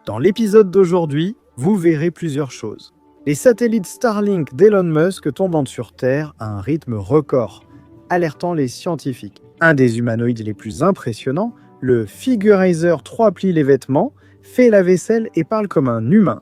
Dans l'épisode d'aujourd'hui, vous verrez plusieurs choses. Les satellites Starlink d'Elon Musk tombant sur Terre à un rythme record, alertant les scientifiques. Un des humanoïdes les plus impressionnants, le Figurizer 3 plie les vêtements, fait la vaisselle et parle comme un humain.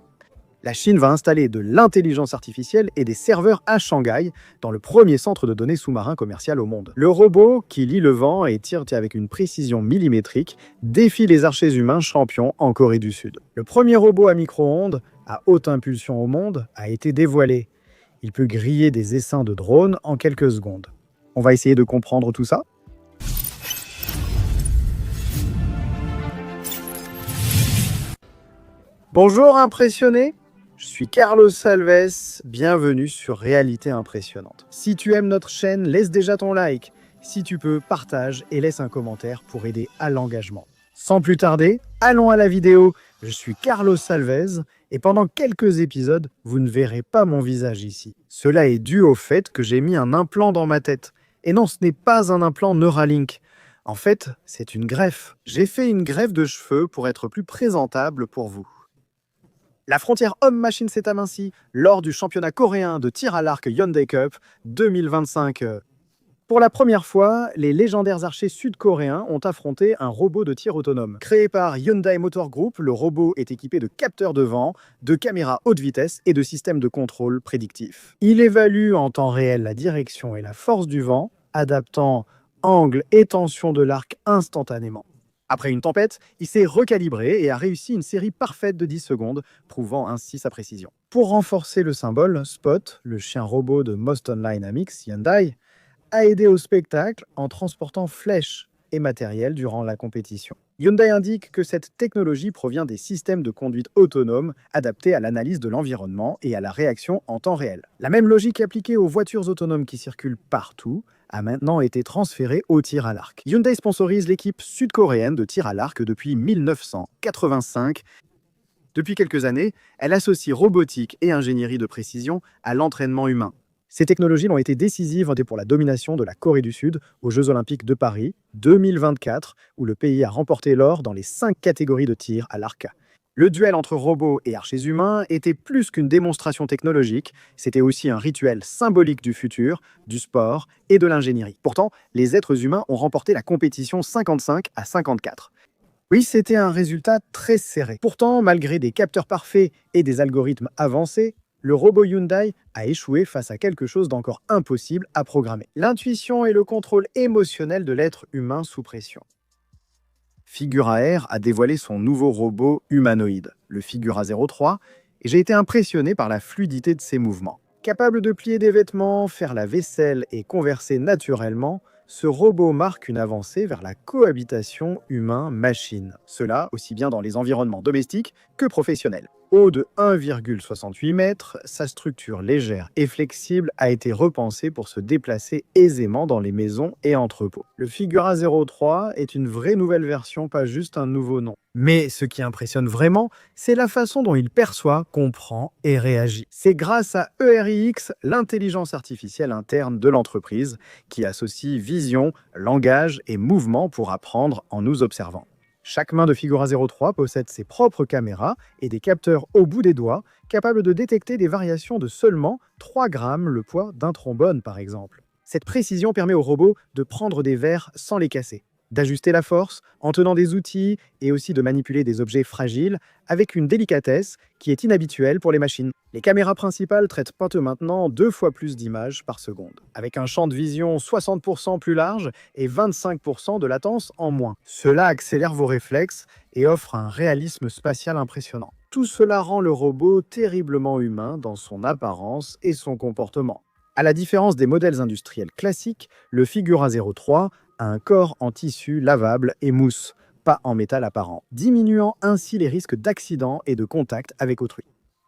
La Chine va installer de l'intelligence artificielle et des serveurs à Shanghai, dans le premier centre de données sous-marin commercial au monde. Le robot, qui lit le vent et tire avec une précision millimétrique, défie les archers humains champions en Corée du Sud. Le premier robot à micro-ondes, à haute impulsion au monde, a été dévoilé. Il peut griller des essaims de drones en quelques secondes. On va essayer de comprendre tout ça. Bonjour impressionné, je suis Carlos Salves, bienvenue sur Réalité Impressionnante. Si tu aimes notre chaîne, laisse déjà ton like. Si tu peux, partage et laisse un commentaire pour aider à l'engagement. Sans plus tarder, allons à la vidéo. Je suis Carlos Salves et pendant quelques épisodes, vous ne verrez pas mon visage ici. Cela est dû au fait que j'ai mis un implant dans ma tête. Et non, ce n'est pas un implant Neuralink. En fait, c'est une greffe. J'ai fait une greffe de cheveux pour être plus présentable pour vous. La frontière homme-machine s'est amincie lors du championnat coréen de tir à l'arc Hyundai Cup 2025. Pour la première fois, les légendaires archers sud-coréens ont affronté un robot de tir autonome. Créé par Hyundai Motor Group, le robot est équipé de capteurs de vent, de caméras haute vitesse et de systèmes de contrôle prédictifs. Il évalue en temps réel la direction et la force du vent, adaptant angle et tension de l'arc instantanément. Après une tempête, il s'est recalibré et a réussi une série parfaite de 10 secondes, prouvant ainsi sa précision. Pour renforcer le symbole, Spot, le chien robot de Most Dynamics Hyundai, a aidé au spectacle en transportant flèches et matériel durant la compétition. Hyundai indique que cette technologie provient des systèmes de conduite autonome adaptés à l'analyse de l'environnement et à la réaction en temps réel. La même logique appliquée aux voitures autonomes qui circulent partout a maintenant été transférée au tir à l'arc. Hyundai sponsorise l'équipe sud-coréenne de tir à l'arc depuis 1985. Depuis quelques années, elle associe robotique et ingénierie de précision à l'entraînement humain. Ces technologies ont été décisives pour la domination de la Corée du Sud aux Jeux Olympiques de Paris 2024, où le pays a remporté l'or dans les 5 catégories de tir à l'arc. Le duel entre robots et archers humains était plus qu'une démonstration technologique, c'était aussi un rituel symbolique du futur, du sport et de l'ingénierie. Pourtant, les êtres humains ont remporté la compétition 55-54. Oui, c'était un résultat très serré. Pourtant, malgré des capteurs parfaits et des algorithmes avancés, le robot Hyundai a échoué face à quelque chose d'encore impossible à programmer. L'intuition et le contrôle émotionnel de l'être humain sous pression. Figura Air a dévoilé son nouveau robot humanoïde, le Figura 03, et j'ai été impressionné par la fluidité de ses mouvements. Capable de plier des vêtements, faire la vaisselle et converser naturellement, ce robot marque une avancée vers la cohabitation humain-machine. Cela aussi bien dans les environnements domestiques que professionnels. Haut de 1,68 m, sa structure légère et flexible a été repensée pour se déplacer aisément dans les maisons et entrepôts. Le Figura 03 est une vraie nouvelle version, pas juste un nouveau nom. Mais ce qui impressionne vraiment, c'est la façon dont il perçoit, comprend et réagit. C'est grâce à ERIX, l'intelligence artificielle interne de l'entreprise, qui associe vision, langage et mouvement pour apprendre en nous observant. Chaque main de Figura 03 possède ses propres caméras et des capteurs au bout des doigts, capables de détecter des variations de seulement 3 grammes, le poids d'un trombone par exemple. Cette précision permet au robot de prendre des verres sans les casser, d'ajuster la force en tenant des outils et aussi de manipuler des objets fragiles avec une délicatesse qui est inhabituelle pour les machines. Les caméras principales traitent maintenant 2 fois plus d'images par seconde, avec un champ de vision 60% plus large et 25% de latence en moins. Cela accélère vos réflexes et offre un réalisme spatial impressionnant. Tout cela rend le robot terriblement humain dans son apparence et son comportement. À la différence des modèles industriels classiques, le Figura 03 a un corps en tissu lavable et mousse, pas en métal apparent, diminuant ainsi les risques d'accident et de contact avec autrui.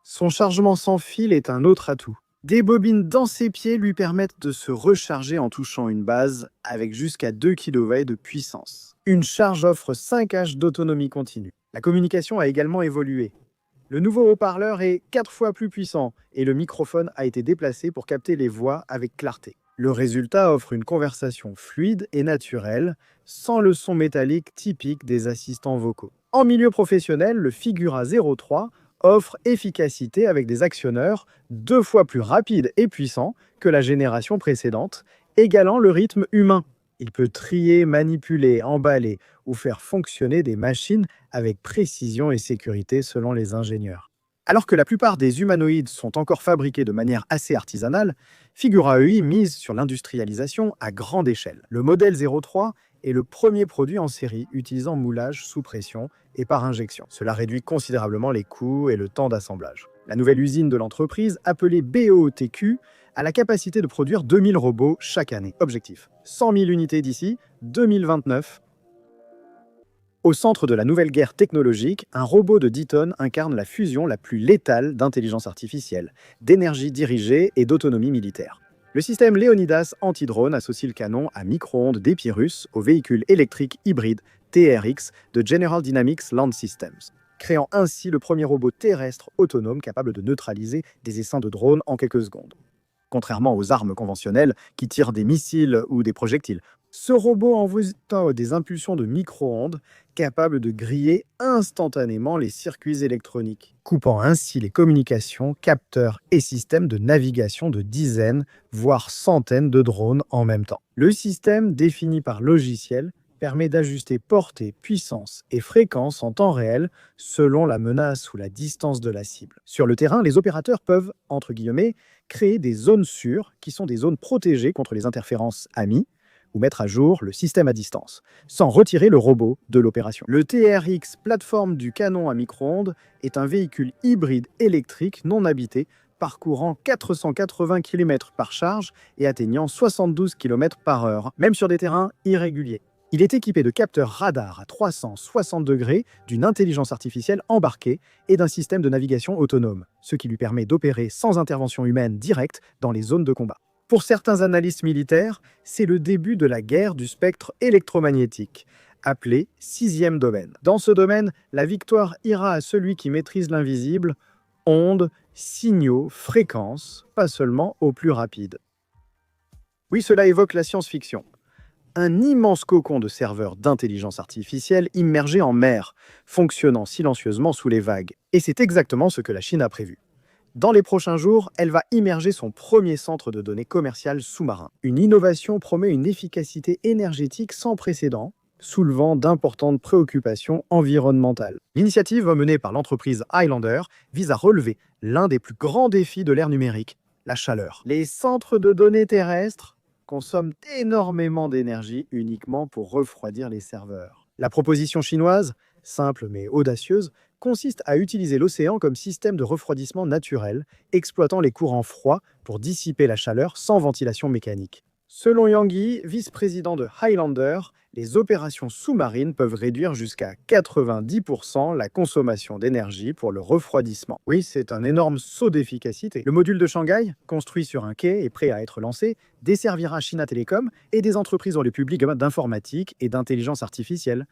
Son chargement sans fil est un autre atout. Des bobines dans ses pieds lui permettent de se recharger en touchant une base avec jusqu'à 2 kW de puissance. Une charge offre 5 H d'autonomie continue. La communication a également évolué. Le nouveau haut-parleur est 4 fois plus puissant et le microphone a été déplacé pour capter les voix avec clarté. Le résultat offre une conversation fluide et naturelle, sans le son métallique typique des assistants vocaux. En milieu professionnel, le Figura 03 offre efficacité avec des actionneurs 2 fois plus rapides et puissants que la génération précédente, égalant le rythme humain. Il peut trier, manipuler, emballer ou faire fonctionner des machines avec précision et sécurité selon les ingénieurs. Alors que la plupart des humanoïdes sont encore fabriqués de manière assez artisanale, Figura EI mise sur l'industrialisation à grande échelle. Le modèle 03 est le premier produit en série utilisant moulage sous pression et par injection. Cela réduit considérablement les coûts et le temps d'assemblage. La nouvelle usine de l'entreprise, appelée BOTQ, a la capacité de produire 2000 robots chaque année. Objectif, 100 000 unités d'ici 2029. Au centre de la nouvelle guerre technologique, un robot de 10 tonnes incarne la fusion la plus létale d'intelligence artificielle, d'énergie dirigée et d'autonomie militaire. Le système Leonidas anti-drone associe le canon à micro-ondes d'Epirus au véhicule électrique hybride TRX de General Dynamics Land Systems, créant ainsi le premier robot terrestre autonome capable de neutraliser des essaims de drones en quelques secondes. Contrairement aux armes conventionnelles qui tirent des missiles ou des projectiles, ce robot envoie des impulsions de micro-ondes capables de griller instantanément les circuits électroniques, coupant ainsi les communications, capteurs et systèmes de navigation de dizaines, voire centaines de drones en même temps. Le système, défini par logiciel, permet d'ajuster portée, puissance et fréquence en temps réel selon la menace ou la distance de la cible. Sur le terrain, les opérateurs peuvent, entre guillemets, créer des zones sûres qui sont des zones protégées contre les interférences amies ou mettre à jour le système à distance, sans retirer le robot de l'opération. Le TRX, plateforme du canon à micro-ondes, est un véhicule hybride électrique non habité parcourant 480 km par charge et atteignant 72 km par heure, même sur des terrains irréguliers. Il est équipé de capteurs radar à 360 degrés, d'une intelligence artificielle embarquée et d'un système de navigation autonome, ce qui lui permet d'opérer sans intervention humaine directe dans les zones de combat. Pour certains analystes militaires, c'est le début de la guerre du spectre électromagnétique, appelé sixième domaine. Dans ce domaine, la victoire ira à celui qui maîtrise l'invisible, ondes, signaux, fréquences, pas seulement au plus rapide. Oui, cela évoque la science-fiction. Un immense cocon de serveurs d'intelligence artificielle immergé en mer, fonctionnant silencieusement sous les vagues. Et c'est exactement ce que la Chine a prévu. Dans les prochains jours, elle va immerger son premier centre de données commercial sous-marin. Une innovation promet une efficacité énergétique sans précédent, soulevant d'importantes préoccupations environnementales. L'initiative menée par l'entreprise Highlander vise à relever l'un des plus grands défis de l'ère numérique, la chaleur. Les centres de données terrestres consomment énormément d'énergie uniquement pour refroidir les serveurs. La proposition chinoise, simple mais audacieuse, consiste à utiliser l'océan comme système de refroidissement naturel, exploitant les courants froids pour dissiper la chaleur sans ventilation mécanique. Selon Yang Yi, vice-président de Highlander, les opérations sous-marines peuvent réduire jusqu'à 90% la consommation d'énergie pour le refroidissement. Oui, c'est un énorme saut d'efficacité. Le module de Shanghai, construit sur un quai et prêt à être lancé, desservira China Telecom et des entreprises dans le public d'informatique et d'intelligence artificielle.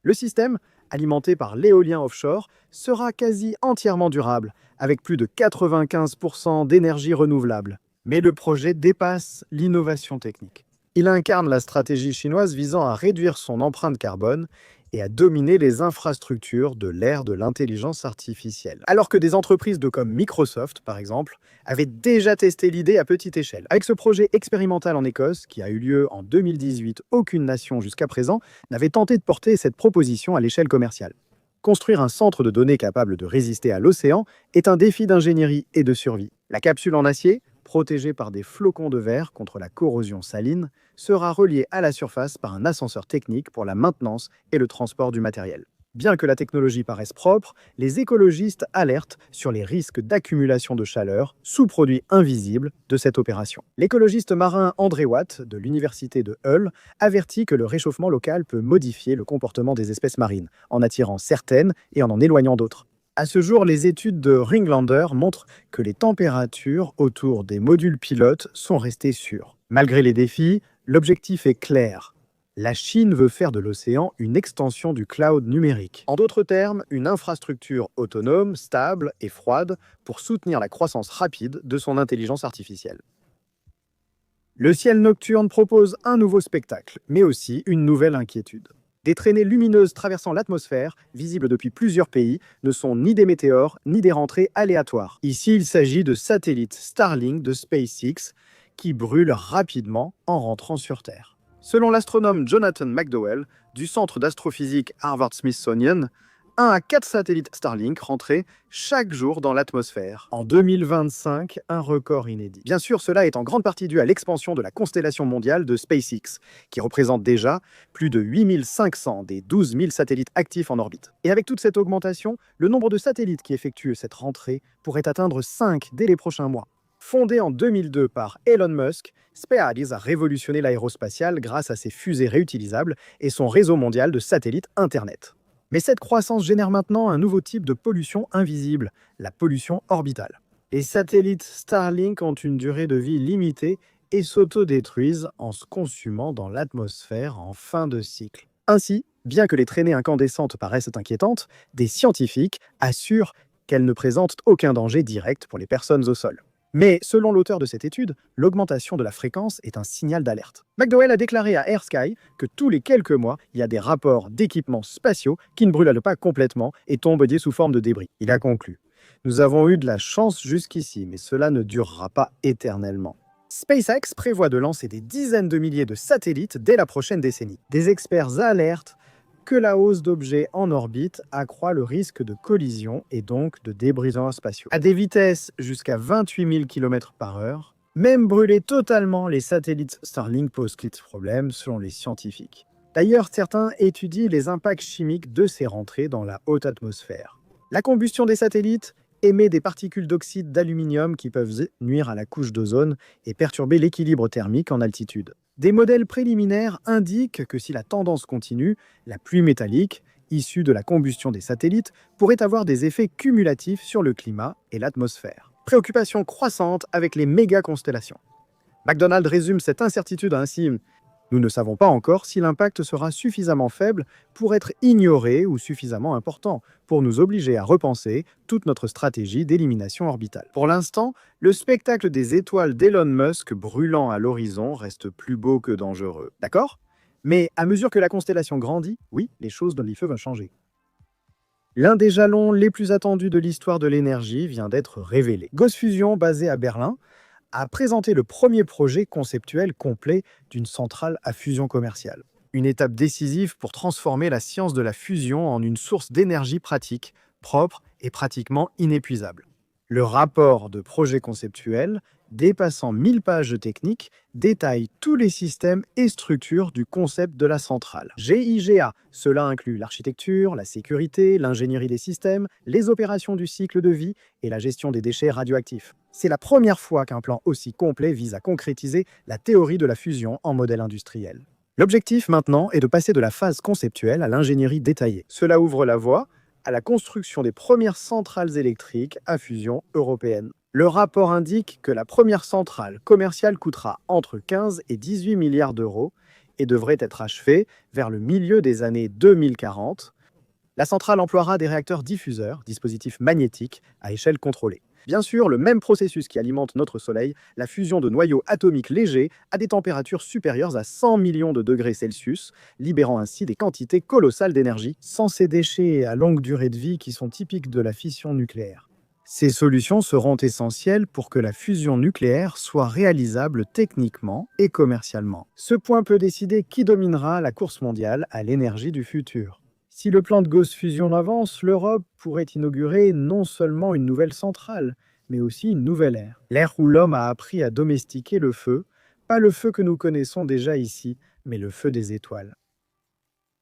Le système, alimenté par l'éolien offshore, sera quasi entièrement durable, avec plus de 95% d'énergie renouvelable. Mais le projet dépasse l'innovation technique. Il incarne la stratégie chinoise visant à réduire son empreinte carbone et à dominer les infrastructures de l'ère de l'intelligence artificielle. Alors que des entreprises comme Microsoft, par exemple, avaient déjà testé l'idée à petite échelle. Avec ce projet expérimental en Écosse, qui a eu lieu en 2018, aucune nation jusqu'à présent n'avait tenté de porter cette proposition à l'échelle commerciale. Construire un centre de données capable de résister à l'océan est un défi d'ingénierie et de survie. La capsule en acier, protégée par des flocons de verre contre la corrosion saline, sera reliée à la surface par un ascenseur technique pour la maintenance et le transport du matériel. Bien que la technologie paraisse propre, les écologistes alertent sur les risques d'accumulation de chaleur, sous-produit invisible de cette opération. L'écologiste marin André Watt, de l'université de Hull, avertit que le réchauffement local peut modifier le comportement des espèces marines, en attirant certaines et en éloignant d'autres. À ce jour, les études de Ringlander montrent que les températures autour des modules pilotes sont restées sûres. Malgré les défis, l'objectif est clair. La Chine veut faire de l'océan une extension du cloud numérique. En d'autres termes, une infrastructure autonome, stable et froide pour soutenir la croissance rapide de son intelligence artificielle. Le ciel nocturne propose un nouveau spectacle, mais aussi une nouvelle inquiétude. Des traînées lumineuses traversant l'atmosphère, visibles depuis plusieurs pays, ne sont ni des météores, ni des rentrées aléatoires. Ici, il s'agit de satellites Starlink de SpaceX qui brûlent rapidement en rentrant sur Terre. Selon l'astronome Jonathan McDowell du centre d'astrophysique Harvard-Smithsonian, 1 à 4 satellites Starlink rentraient chaque jour dans l'atmosphère. En 2025, un record inédit. Bien sûr, cela est en grande partie dû à l'expansion de la constellation mondiale de SpaceX, qui représente déjà plus de 8500 des 12 000 satellites actifs en orbite. Et avec toute cette augmentation, le nombre de satellites qui effectuent cette rentrée pourrait atteindre 5 dès les prochains mois. Fondé en 2002 par Elon Musk, SpaceX a révolutionné l'aérospatiale grâce à ses fusées réutilisables et son réseau mondial de satellites Internet. Mais cette croissance génère maintenant un nouveau type de pollution invisible, la pollution orbitale. Les satellites Starlink ont une durée de vie limitée et s'autodétruisent en se consumant dans l'atmosphère en fin de cycle. Ainsi, bien que les traînées incandescentes paraissent inquiétantes, des scientifiques assurent qu'elles ne présentent aucun danger direct pour les personnes au sol. Mais selon l'auteur de cette étude, l'augmentation de la fréquence est un signal d'alerte. McDowell a déclaré à AirSky que tous les quelques mois, il y a des rapports d'équipements spatiaux qui ne brûlent pas complètement et tombent sous forme de débris. Il a conclu: nous avons eu de la chance jusqu'ici, mais cela ne durera pas éternellement. SpaceX prévoit de lancer des dizaines de milliers de satellites dès la prochaine décennie. Des experts alertent que la hausse d'objets en orbite accroît le risque de collision et donc de débrisement spatiaux. À des vitesses jusqu'à 28 000 km/h, même brûler totalement les satellites Starlink pose quelques problèmes selon les scientifiques. D'ailleurs, certains étudient les impacts chimiques de ces rentrées dans la haute atmosphère. La combustion des satellites émet des particules d'oxyde d'aluminium qui peuvent nuire à la couche d'ozone et perturber l'équilibre thermique en altitude. Des modèles préliminaires indiquent que si la tendance continue, la pluie métallique, issue de la combustion des satellites, pourrait avoir des effets cumulatifs sur le climat et l'atmosphère. Préoccupation croissante avec les méga-constellations. McDonald résume cette incertitude ainsi: nous ne savons pas encore si l'impact sera suffisamment faible pour être ignoré ou suffisamment important pour nous obliger à repenser toute notre stratégie d'élimination orbitale. Pour l'instant, le spectacle des étoiles d'Elon Musk brûlant à l'horizon reste plus beau que dangereux. D'accord? Mais à mesure que la constellation grandit, oui, les choses dans les feux vont changer. L'un des jalons les plus attendus de l'histoire de l'énergie vient d'être révélé. Gauss Fusion, basé à Berlin, a présenté le premier projet conceptuel complet d'une centrale à fusion commerciale. Une étape décisive pour transformer la science de la fusion en une source d'énergie pratique, propre et pratiquement inépuisable. Le rapport de projet conceptuel, dépassant 1000 pages techniques, détaille tous les systèmes et structures du concept de la centrale. GIGA, cela inclut l'architecture, la sécurité, l'ingénierie des systèmes, les opérations du cycle de vie et la gestion des déchets radioactifs. C'est la première fois qu'un plan aussi complet vise à concrétiser la théorie de la fusion en modèle industriel. L'objectif maintenant est de passer de la phase conceptuelle à l'ingénierie détaillée. Cela ouvre la voie à la construction des premières centrales électriques à fusion européennes. Le rapport indique que la première centrale commerciale coûtera entre 15 et 18 milliards d'euros et devrait être achevée vers le milieu des années 2040. La centrale emploiera des réacteurs diffuseurs, dispositifs magnétiques à échelle contrôlée. Bien sûr, le même processus qui alimente notre Soleil, la fusion de noyaux atomiques légers à des températures supérieures à 100 millions de degrés Celsius, libérant ainsi des quantités colossales d'énergie, sans ces déchets à longue durée de vie qui sont typiques de la fission nucléaire. Ces solutions seront essentielles pour que la fusion nucléaire soit réalisable techniquement et commercialement. Ce point peut décider qui dominera la course mondiale à l'énergie du futur. Si le plan de Gauss Fusion avance, l'Europe pourrait inaugurer non seulement une nouvelle centrale, mais aussi une nouvelle ère. L'ère où l'homme a appris à domestiquer le feu, pas le feu que nous connaissons déjà ici, mais le feu des étoiles.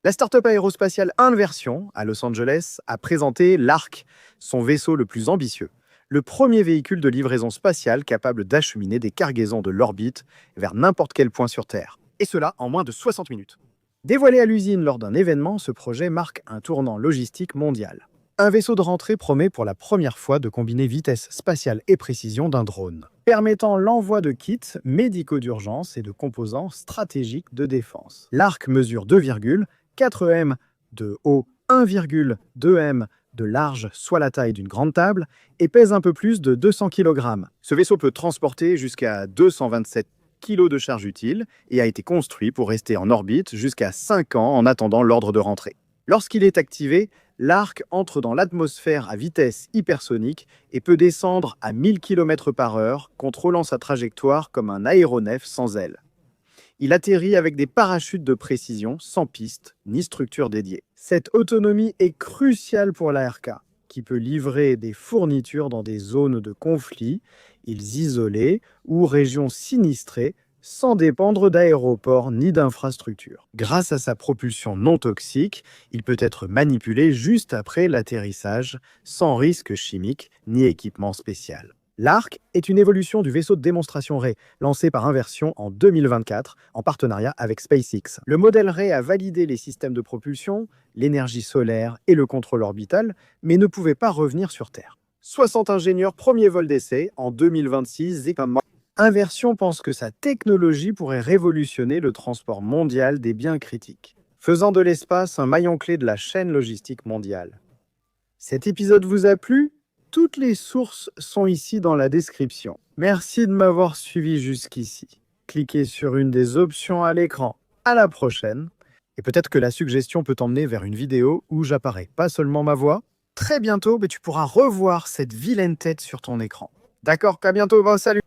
La start-up aérospatiale Inversion, à Los Angeles, a présenté l'Arc, son vaisseau le plus ambitieux, le premier véhicule de livraison spatiale capable d'acheminer des cargaisons de l'orbite vers n'importe quel point sur Terre. Et cela en moins de 60 minutes. Dévoilé à l'usine lors d'un événement, ce projet marque un tournant logistique mondial. Un vaisseau de rentrée promet pour la première fois de combiner vitesse spatiale et précision d'un drone, permettant l'envoi de kits médicaux d'urgence et de composants stratégiques de défense. L'Arc mesure 2,4 m de haut, 1,2 m de large, soit la taille d'une grande table, et pèse un peu plus de 200 kg. Ce vaisseau peut transporter jusqu'à 227 kg de charge utile et a été construit pour rester en orbite jusqu'à 5 ans en attendant l'ordre de rentrée. Lorsqu'il est activé, l'arc entre dans l'atmosphère à vitesse hypersonique et peut descendre à 1000 km/h, contrôlant sa trajectoire comme un aéronef sans ailes. Il atterrit avec des parachutes de précision, sans piste ni structure dédiée. Cette autonomie est cruciale pour l'ARK, qui peut livrer des fournitures dans des zones de conflit, îles isolées ou régions sinistrées, sans dépendre d'aéroports ni d'infrastructures. Grâce à sa propulsion non toxique, il peut être manipulé juste après l'atterrissage, sans risque chimique ni équipement spécial. L'Arc est une évolution du vaisseau de démonstration Ray, lancé par Inversion en 2024, en partenariat avec SpaceX. Le modèle Ray a validé les systèmes de propulsion, l'énergie solaire et le contrôle orbital, mais ne pouvait pas revenir sur Terre. 60 ingénieurs, premier vol d'essai en 2026 et Inversion pense que sa technologie pourrait révolutionner le transport mondial des biens critiques, faisant de l'espace un maillon clé de la chaîne logistique mondiale. Cet épisode vous a plu ? Toutes les sources sont ici dans la description. Merci de m'avoir suivi jusqu'ici. Cliquez sur une des options à l'écran. À la prochaine. Et peut-être que la suggestion peut t'emmener vers une vidéo où j'apparais pas seulement ma voix. Très bientôt, tu pourras revoir cette vilaine tête sur ton écran. D'accord, à bientôt, salut.